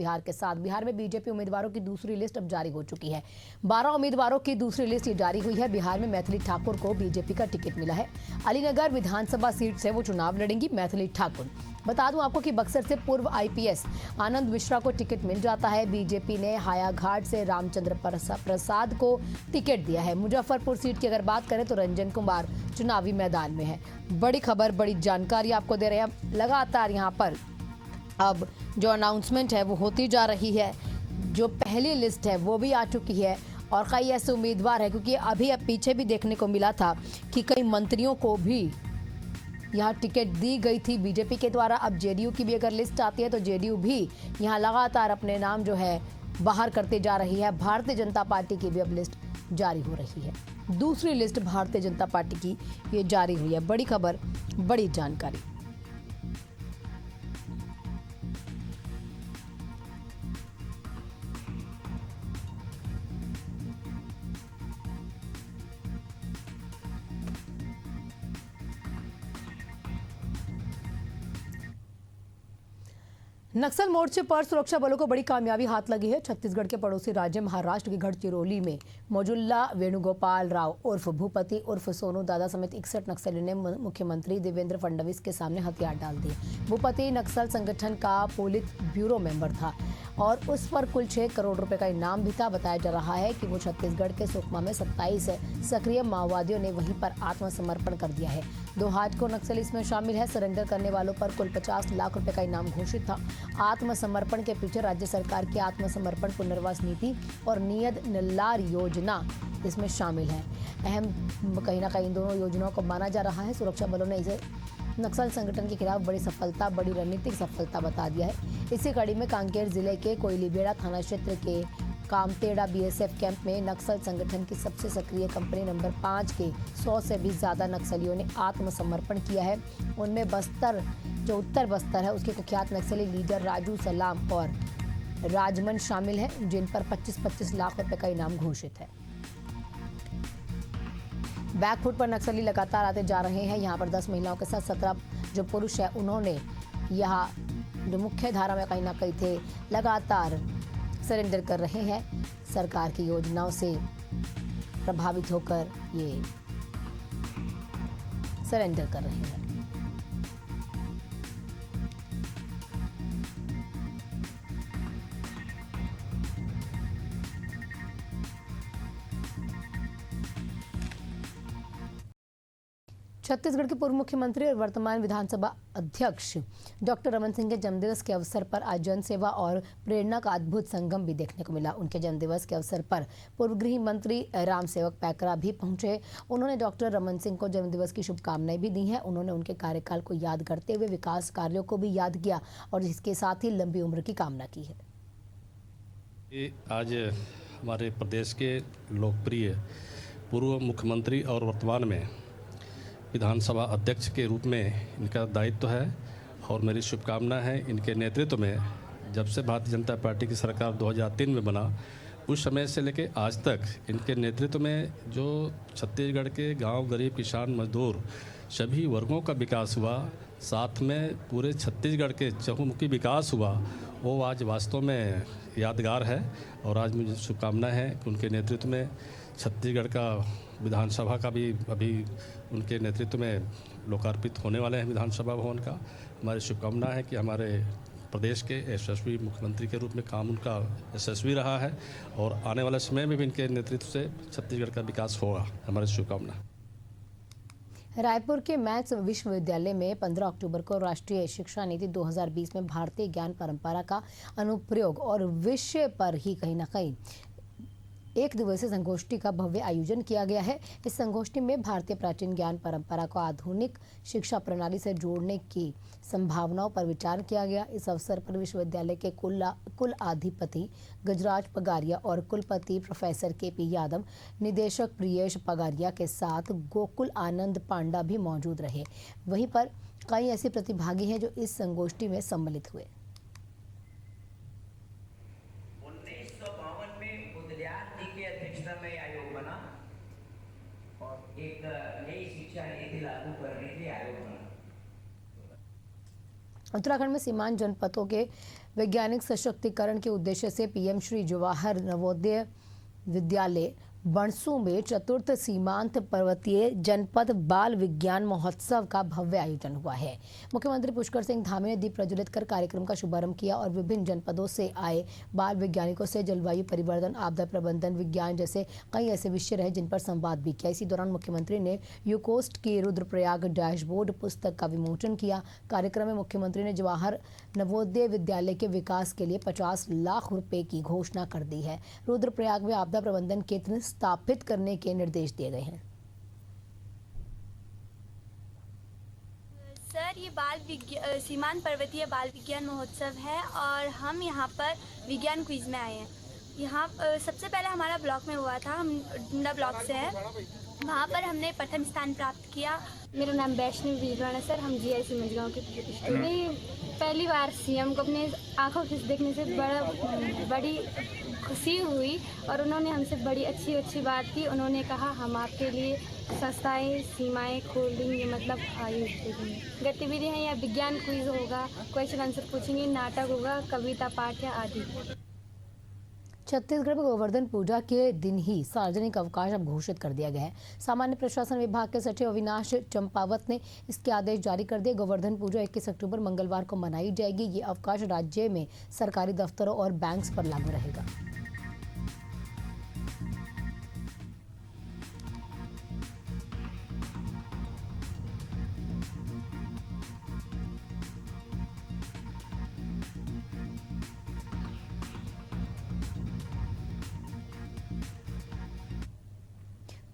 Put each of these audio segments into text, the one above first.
बिहार के साथ। बिहार में बीजेपी उम्मीदवारों की दूसरी लिस्ट अब जारी हो चुकी है। 12 उम्मीदवारों की दूसरी लिस्ट ये जारी हुई है। बिहार में मैथिली ठाकुर को बीजेपी का टिकट मिला है। अलीनगर विधानसभा सीट से वो चुनाव लड़ेंगी मैथिली ठाकुर। बता दूं आपको कि बक्सर से पूर्व आईपीएस आनंद मिश्रा को टिकट मिल जाता है। बीजेपी ने हायाघाट से रामचंद्र प्रसाद को टिकट दिया है। मुजफ्फरपुर सीट की अगर बात करें तो रंजन कुमार चुनावी मैदान में है। बड़ी खबर, बड़ी जानकारी आपको दे रहे हैं। लगातार यहाँ पर अब जो अनाउंसमेंट है वो होती जा रही है। जो पहली लिस्ट है वो भी आ चुकी है और कई ऐसे उम्मीदवार हैं, क्योंकि अभी अब पीछे भी देखने को मिला था कि कई मंत्रियों को भी यहाँ टिकट दी गई थी बीजेपी के द्वारा। अब जेडीयू की भी अगर लिस्ट आती है तो जेडीयू भी यहाँ लगातार अपने नाम जो है बाहर करते जा रही है। भारतीय जनता पार्टी की भी अब लिस्ट जारी हो रही है। दूसरी लिस्ट भारतीय जनता पार्टी की ये जारी हुई है। बड़ी खबर, बड़ी जानकारी। नक्सल मोर्चे पर सुरक्षा बलों को बड़ी कामयाबी हाथ लगी है। छत्तीसगढ़ के पड़ोसी राज्य महाराष्ट्र के गढ़चिरौली में मौजुल्ला वेणुगोपाल राव उर्फ भूपति उर्फ सोनू दादा समेत 61 नक्सलियों ने मुख्यमंत्री देवेंद्र फडणवीस के सामने हथियार डाल दिए। भूपति नक्सल संगठन का पोलित ब्यूरो मेंबर था और उस पर कुल 6 करोड़ रुपए का इनाम भी था। बताया जा रहा है कि वो छत्तीसगढ़ के सुकमा में 27 सक्रिय माओवादियों ने वहीं पर आत्मसमर्पण कर दिया है। 2 हार्डकोर नक्सली इसमें शामिल है। सरेंडर करने वालों पर कुल 50 लाख रुपए का इनाम घोषित था। आत्मसमर्पण के पीछे राज्य सरकार की आत्मसमर्पण पुनर्वास नीति और नियत निल्लार योजना इसमें शामिल है। अहम कहीं ना कहीं इन दोनों योजनाओं को माना जा रहा है। सुरक्षा बलों ने इसे नक्सल संगठन के खिलाफ बड़ी सफलता, बड़ी रणनीतिक सफलता बता दिया है। इसी कड़ी में कांकेर जिले के कोयलीबेड़ा थाना क्षेत्र के कामतेड़ा बीएसएफ कैंप में नक्सल संगठन की सबसे सक्रिय कंपनी नंबर 5 के 100 से भी ज्यादा नक्सलियों ने आत्मसमर्पण किया है। उनमें बस्तर, जो उत्तर बस्तर है, उसके कुख्यात नक्सली लीडर राजू सलाम और राजमन शामिल हैं, जिन पर 25-25 लाख रुपए का इनाम घोषित है। बैकफुट पर नक्सली लगातार आते जा रहे हैं। यहाँ पर 10 महिलाओं के साथ 17 जो पुरुष है, उन्होंने यहाँ जो मुख्य धारा में कहीं ना कहीं थे, लगातार सरेंडर कर रहे हैं। सरकार की योजनाओं से प्रभावित होकर ये सरेंडर कर रहे हैं। छत्तीसगढ़ के पूर्व मुख्यमंत्री और वर्तमान विधानसभा अध्यक्ष डॉक्टर रमन सिंह के जन्मदिवस के अवसर पर आज जनसेवा और प्रेरणा का अद्भुत संगम भी देखने को मिला। उनके जन्मदिवस के अवसर पर पूर्व गृह मंत्री रामसेवक पैकरा भी पहुंचे। उन्होंने डॉक्टर रमन सिंह को जन्मदिवस की शुभकामनाएं भी दी हैं। उन्होंने उनके कार्यकाल को याद करते हुए विकास कार्यों को भी याद किया और इसके साथ ही लंबी उम्र की कामना की है। आज हमारे प्रदेश के लोकप्रिय पूर्व मुख्यमंत्री और वर्तमान में विधानसभा अध्यक्ष के रूप में इनका दायित्व है और मेरी शुभकामना है। इनके नेतृत्व में जब से भारतीय जनता पार्टी की सरकार 2003 में बना, उस समय से लेकर आज तक इनके नेतृत्व में जो छत्तीसगढ़ के गांव, गरीब, किसान, मजदूर सभी वर्गों का विकास हुआ, साथ में पूरे छत्तीसगढ़ के चहुमुखी विकास हुआ, वो आज वास्तव में यादगार है। और आज मुझे शुभकामना है कि उनके नेतृत्व में छत्तीसगढ़ का विधानसभा का भी अभी उनके नेतृत्व में लोकार्पित होने वाले हैं विधानसभा भवन का। हमारी शुभकामना है कि हमारे प्रदेश के यशस्वी मुख्यमंत्री के रूप में काम उनका यशस्वी रहा है और आने वाले समय में भी इनके नेतृत्व से छत्तीसगढ़ का विकास होगा। हमारी शुभकामना। रायपुर के मैथ्स विश्वविद्यालय में 15 अक्टूबर को राष्ट्रीय शिक्षा नीति 2020 में भारतीय ज्ञान परंपरा का अनुप्रयोग और विषय पर ही कहीं ना कहीं एक दिवसीय संगोष्ठी का भव्य आयोजन किया गया है। इस संगोष्ठी में भारतीय प्राचीन ज्ञान परंपरा को आधुनिक शिक्षा प्रणाली से जोड़ने की संभावनाओं पर विचार किया गया। इस अवसर पर विश्वविद्यालय के कुल अधिपति गजराज पगारिया और कुलपति प्रोफेसर केपी यादव, निदेशक प्रियेश पगारिया के साथ गोकुल आनंद पांडा भी मौजूद रहे। वहीं पर कई ऐसे प्रतिभागी हैं जो इस संगोष्ठी में सम्मिलित हुए। एक नई शिक्षा नीति लागू करने के लिए आयोग बना। उत्तराखंड में सीमांत जनपदों के वैज्ञानिक सशक्तिकरण के उद्देश्य से पीएम श्री जवाहर नवोदय विद्यालय बणसू में चतुर्थ सीमांत पर्वतीय जनपद बाल विज्ञान महोत्सव का भव्य आयोजन हुआ है। मुख्यमंत्री पुष्कर सिंह धामी ने दीप प्रज्वलित कर कार्यक्रम का शुभारंभ किया और विभिन्न जनपदों से आए बाल वैज्ञानिकों से जलवायु परिवर्तन, आपदा प्रबंधन, विज्ञान जैसे कई ऐसे विषय रहे जिन पर संवाद भी किया। इसी दौरान मुख्यमंत्री ने यूकोस्ट की रुद्रप्रयाग डैशबोर्ड पुस्तक का विमोचन किया। कार्यक्रम में मुख्यमंत्री ने जवाहर नवोदय विद्यालय के विकास के लिए 50 लाख रुपए की घोषणा कर दी है। रुद्रप्रयाग में आपदा प्रबंधन केंद्र स्थापित करने के निर्देश दिए गए हैं। सर, ये सीमांत पर्वतीय बाल विज्ञान महोत्सव है और हम यहाँ पर विज्ञान क्विज में आए हैं। यहाँ सबसे पहले हमारा ब्लॉक में हुआ था, हम डुंडा ब्लॉक से हैं। वहाँ पर हमने प्रथम स्थान प्राप्त किया। मेरा नाम वैष्णवी वीरवाण है सर, हम जीआईसी मंझगांव के प्रतिष्ठित। मैं पहली बार सीएम को अपने आंखों से देखने से बड़ी खुशी हुई और उन्होंने हमसे बड़ी अच्छी बात की। उन्होंने कहा हम आपके लिए संस्थाएं सीमाएं खोल देंगे, मतलब आयोजित देंगे। गतिविधियाँ या विज्ञान क्विज होगा, क्वेश्चन आंसर पूछेंगे, नाटक होगा, कविता पाठ या आदि। छत्तीसगढ़ में गोवर्धन पूजा के दिन ही सार्वजनिक अवकाश अब घोषित कर दिया गया है। सामान्य प्रशासन विभाग के सचिव अविनाश चंपावत ने इसके आदेश जारी कर दिए। गोवर्धन पूजा 21 अक्टूबर मंगलवार को मनाई जाएगी। ये अवकाश राज्य में सरकारी दफ्तरों और बैंक्स पर लागू रहेगा।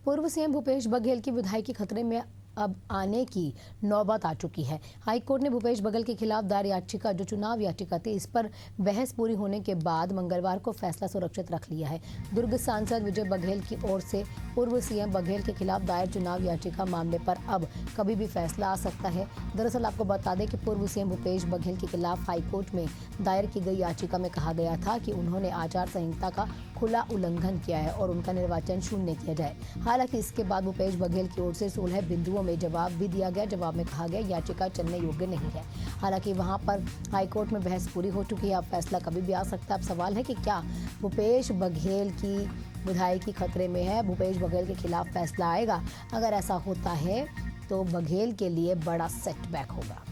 पूर्व सीएम भूपेश बघेल की विधायकी खतरे में अब आने की नौबत आ चुकी है। हाईकोर्ट ने भूपेश बघेल के खिलाफ दायर याचिका, जो चुनाव याचिका थी, इस पर बहस पूरी होने के बाद मंगलवार को फैसला सुरक्षित रख लिया है। दुर्ग सांसद विजय बघेल की ओर से पूर्व सीएम बघेल के खिलाफ दायर चुनाव याचिका मामले पर अब कभी भी फैसला आ सकता है। दरअसल आपको बता दें कि पूर्व सीएम भूपेश बघेल के खिलाफ हाईकोर्ट में दायर की गई याचिका में कहा गया था कि उन्होंने आचार संहिता का खुला उल्लंघन किया है और उनका निर्वाचन शून्य किया जाए। हालांकि इसके बाद भूपेश बघेल की ओर से 16 बिंदुओं में जवाब भी दिया गया। जवाब में कहा गया याचिका चलने योग्य नहीं है। हालांकि वहां पर हाईकोर्ट में बहस पूरी हो चुकी है। अब फैसला कभी भी आ सकता है। अब सवाल है कि क्या भूपेश बघेल की विधायकी खतरे में है, भूपेश बघेल के खिलाफ फैसला आएगा। अगर ऐसा होता है तो बघेल के लिए बड़ा सेटबैक होगा।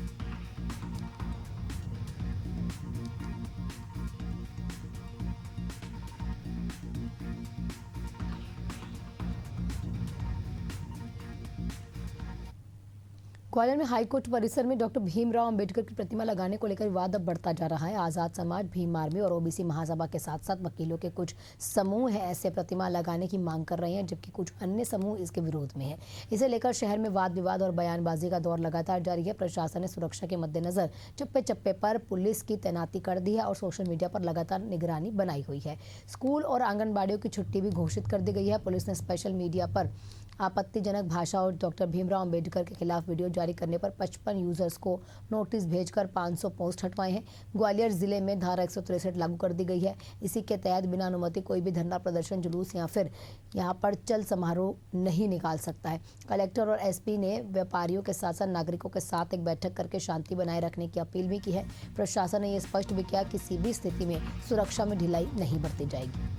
ग्वालियर में हाईकोर्ट परिसर में डॉक्टर भीमराव अंबेडकर की प्रतिमा लगाने को लेकर विवाद अब बढ़ता जा रहा है। आजाद समाज, भीम आर्मी और ओबीसी महासभा के साथ साथ वकीलों के कुछ समूह है ऐसे प्रतिमा लगाने की मांग कर रहे हैं, जबकि कुछ अन्य समूह इसके विरोध में है। इसे लेकर शहर में वाद विवाद और बयानबाजी का दौर लगातार जारी है। प्रशासन ने सुरक्षा के मद्देनजर चप्पे चप्पे पर पुलिस की तैनाती कर दी है और सोशल मीडिया पर लगातार निगरानी बनाई हुई है। स्कूल और आंगनबाड़ियों की छुट्टी भी घोषित कर दी गई है। पुलिस ने सोशल मीडिया पर आपत्तिजनक भाषा और डॉक्टर भीमराव अंबेडकर के खिलाफ वीडियो जारी करने पर 55 यूजर्स को नोटिस भेजकर 500 पोस्ट हटवाए हैं। ग्वालियर जिले में धारा 163 लागू कर दी गई है। इसी के तहत बिना अनुमति कोई भी धरना प्रदर्शन, जुलूस या फिर यहां पर चल समारोह नहीं निकाल सकता है। कलेक्टर और एसपी ने व्यापारियों के साथ साथ नागरिकों के साथ एक बैठक करके शांति बनाए रखने की अपील भी की है। प्रशासन ने यह स्पष्ट भी किया कि किसी भी स्थिति में सुरक्षा में ढिलाई नहीं बरती जाएगी।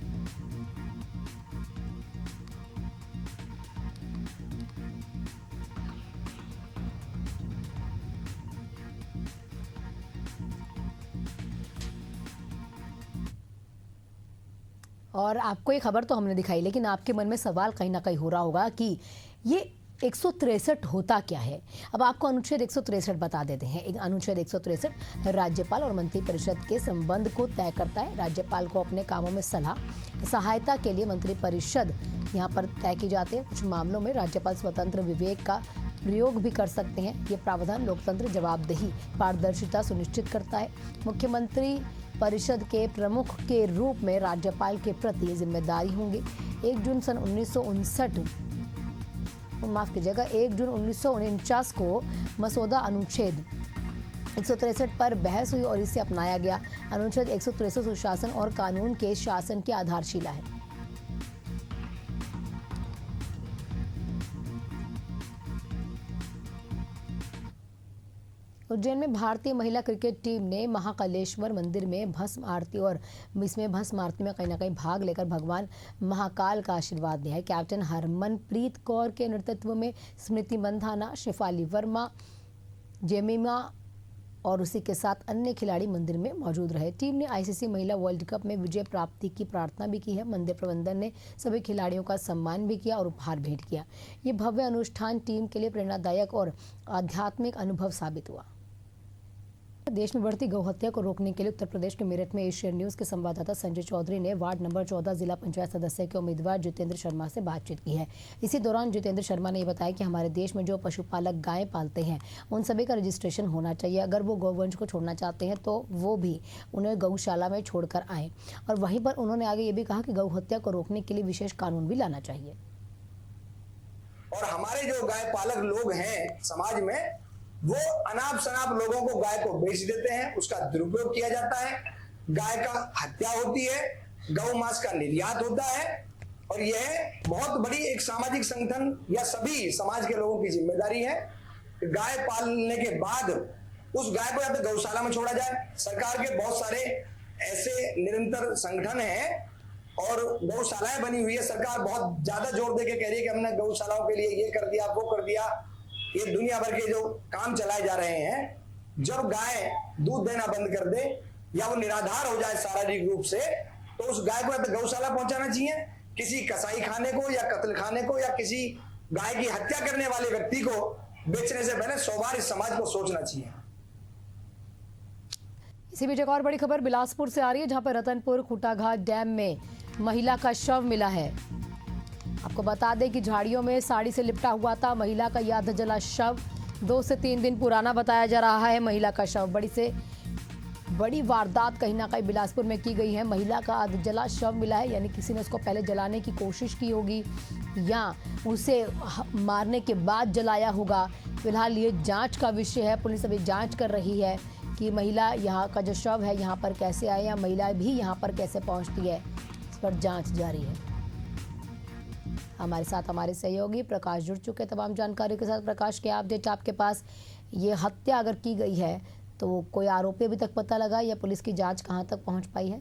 और आपको ये खबर तो हमने दिखाई, लेकिन आपके मन में सवाल कहीं ना कहीं हो रहा होगा कि ये 163 होता क्या है। अब आपको अनुच्छेद 163 बता देते हैं। एक अनुच्छेद 163 राज्यपाल और मंत्रिपरिषद के संबंध को तय करता है। राज्यपाल को अपने कामों में सहायता के लिए मंत्रिपरिषद यहाँ पर तय की जाती है। कुछ मामलों में राज्यपाल स्वतंत्र विवेक का प्रयोग भी कर सकते हैं। ये प्रावधान लोकतंत्र, जवाबदेही, पारदर्शिता सुनिश्चित करता है। मुख्यमंत्री परिषद के प्रमुख के रूप में राज्यपाल के प्रति जिम्मेदारी होंगे। 1 जून 1949 को मसौदा अनुच्छेद 163 पर बहस हुई और इसे अपनाया गया। अनुच्छेद 163 सुशासन और कानून के शासन की आधारशिला है। उज्जैन में भारतीय महिला क्रिकेट टीम ने महाकालेश्वर मंदिर में भस्म आरती और इसमें भस्म आरती में कहीं ना कहीं भाग लेकर भगवान महाकाल का आशीर्वाद दिया है। कैप्टन हरमनप्रीत कौर के नेतृत्व में स्मृति मंधाना, शेफाली वर्मा, जेमिमा और उसी के साथ अन्य खिलाड़ी मंदिर में मौजूद रहे। टीम ने आईसीसी महिला वर्ल्ड कप में विजय प्राप्ति की प्रार्थना भी की है। मंदिर प्रबंधन ने सभी खिलाड़ियों का सम्मान भी किया और उपहार भेंट किया। ये भव्य अनुष्ठान टीम के लिए प्रेरणादायक और आध्यात्मिक अनुभव साबित हुआ। देश में बढ़ती गौ हत्या को रोकने के लिए उत्तर प्रदेश के मेरठ में एशियन न्यूज़ के संवाददाता संजय चौधरी ने वार्ड नंबर 14 जिला पंचायत सदस्य के उम्मीदवार जितेंद्र शर्मा से बातचीत की है। इसी दौरान जितेंद्र शर्मा ने बताया कि हमारे देश में जो पशुपालक गायें पालते हैं उन सभी का रजिस्ट्रेशन होना चाहिए। अगर वो गौवंश को छोड़ना चाहते हैं तो वो भी उन्हें गौशाला में छोड़कर आएँ। और वहीं पर उन्होंने आगे ये भी कहा कि गौ हत्या को रोकने के लिए विशेष कानून भी लाना चाहिए। और हमारे जो गाय पालक लोग हैं समाज में, वो अनाप शनाप लोगों को गाय को बेच देते हैं, उसका दुरुपयोग किया जाता है, गाय का हत्या होती है, गौ मांस का निर्यात होता है। और यह बहुत बड़ी एक सामाजिक संगठन या सभी समाज के लोगों की जिम्मेदारी है कि गाय पालने के बाद उस गाय को या तो गौशाला में छोड़ा जाए। सरकार के बहुत सारे ऐसे निरंतर संगठन हैं और गौशालाएं बनी हुई है। सरकार बहुत ज्यादा जोर देके कह रही है कि हमने गौशालाओं के लिए ये कर दिया, वो कर दिया। ये दुनिया भर के जो काम चलाए जा रहे हैं, जब गाय दूध देना बंद कर दे या वो निराधार हो जाए शारीरिक रूप से, तो उस गाय को या तो गौशाला पहुंचाना चाहिए, किसी कसाई खाने को या कत्ल खाने को या किसी गाय की हत्या करने वाले व्यक्ति को बेचने से पहले 100 बार इस समाज को सोचना चाहिए। इसी बीच एक और बड़ी खबर बिलासपुर से आ रही है, जहां पर रतनपुर खूटाघाट डैम में महिला का शव मिला है। आपको बता दें कि झाड़ियों में साड़ी से लिपटा हुआ था महिला का याद जला शव। 2 से 3 दिन पुराना बताया जा रहा है महिला का शव। बड़ी वारदात कहीं ना कहीं बिलासपुर में की गई है। महिला का आध जला शव मिला है, यानी किसी ने उसको पहले जलाने की कोशिश की होगी या उसे मारने के बाद जलाया होगा। फिलहाल ये जांच का विषय है। पुलिस अभी जांच कर रही है कि महिला यहाँ का जो शव है यहाँ पर कैसे आए या महिला भी यहाँ पर कैसे पहुँचती है, इस पर जाँच जारी है। हमारे साथ हमारे सहयोगी प्रकाश जुड़ चुके हैं तमाम जानकारियों के साथ। प्रकाश, क्या अपडेट आपके पास? ये हत्या अगर की गई है तो कोई आरोपी अभी तक पता लगा या पुलिस की जांच कहां तक पहुंच पाई है?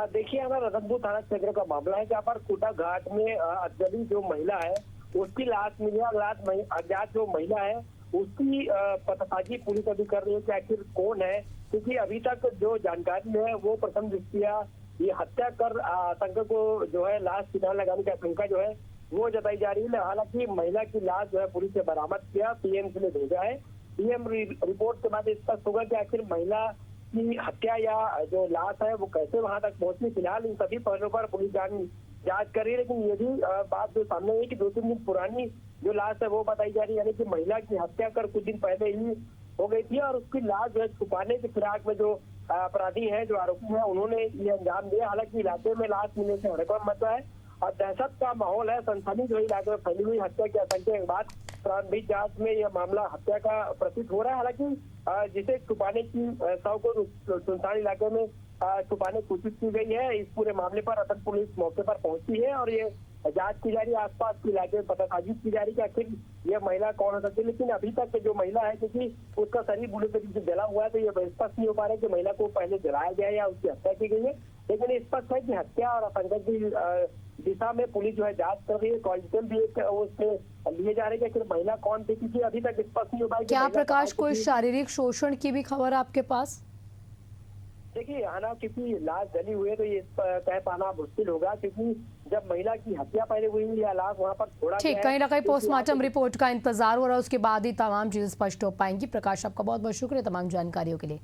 देखिए, हमारा रतनपुर थाना क्षेत्र का मामला है, जहाँ पर खूटाघाट में अजनबी जो महिला है उसकी लाश मिली है। अज्ञात जो महिला है उसकी पतासाजी पुलिस अभी कर रही है कि आखिर कौन है, क्योंकि अभी तक जो जानकारी है वो प्रथम दृष्टिया ये हत्या कर आतंक को जो है लाश किनारे लगाने की आशंका जो है वो जताई जा रही है। हालांकि महिला की लाश जो है पुलिस ने बरामद किया, पीएम के लिए भेजा है। पीएम रिपोर्ट के बाद स्पष्ट होगा कि आखिर महिला की हत्या या जो लाश है वो कैसे वहां तक पहुंची। फिलहाल इन सभी पहलुओं पर पुलिस जांच कर रही है, लेकिन ये भी बात जो सामने है कि 2-3 दिन पुरानी जो लाश है वो बताई जा रही है, यानी कि महिला की हत्या कर कुछ दिन पहले ही हो गई थी और उसकी लाश जो है छुपाने के फिराक में जो अपराधी हैं, जो आरोपी हैं, उन्होंने ये अंजाम दिया। हालांकि इलाके में लाश मिलने से हड़कंप मचा है और दहशत का माहौल है। सनसनी जो इलाके में फैली हुई हत्या की आशंका के बाद प्रारंभिक जांच में यह मामला हत्या का प्रतीत हो रहा है। हालांकि जिसे छुपाने की शव को सुनसान इलाके में छुपाने की कोशिश की गई है। इस पूरे मामले पर रतन पुलिस मौके पर पहुंची है और ये जांच की जा रही है। आसपास के इलाके में पतासाजी की जा रही है कि आखिर यह महिला कौन हो सकती है, लेकिन अभी तक जो महिला है, क्योंकि उसका शरीर बुरे तरीके से जला हुआ है, तो ये स्पष्ट नहीं हो पा रहा है कि महिला को पहले जलाया गया या उसकी हत्या की गई है। लेकिन स्पष्ट है कि हत्या और आतंक की दिशा में पुलिस जो है जांच कर रही है। कॉन्स्टेबल भी उसमें लिए जा रहे हैं कि आखिर महिला कौन थी, क्योंकि अभी तक स्पष्ट नहीं हो पाया। क्या प्रकाश, कोई शारीरिक शोषण की भी खबर आपके पास? देखिए, हालांकि किसी लाश जली हुई है तो ये कह पाना मुश्किल होगा, क्योंकि जब महिला की हत्या पहले हुई या लाश वहां पर छोड़ा गया ठीक, कहीं ना कहीं पोस्टमार्टम रिपोर्ट का इंतजार हो रहा है, उसके बाद ही तमाम चीजें स्पष्ट हो पाएंगी। प्रकाश, आपका बहुत बहुत शुक्रिया तमाम जानकारियों के लिए।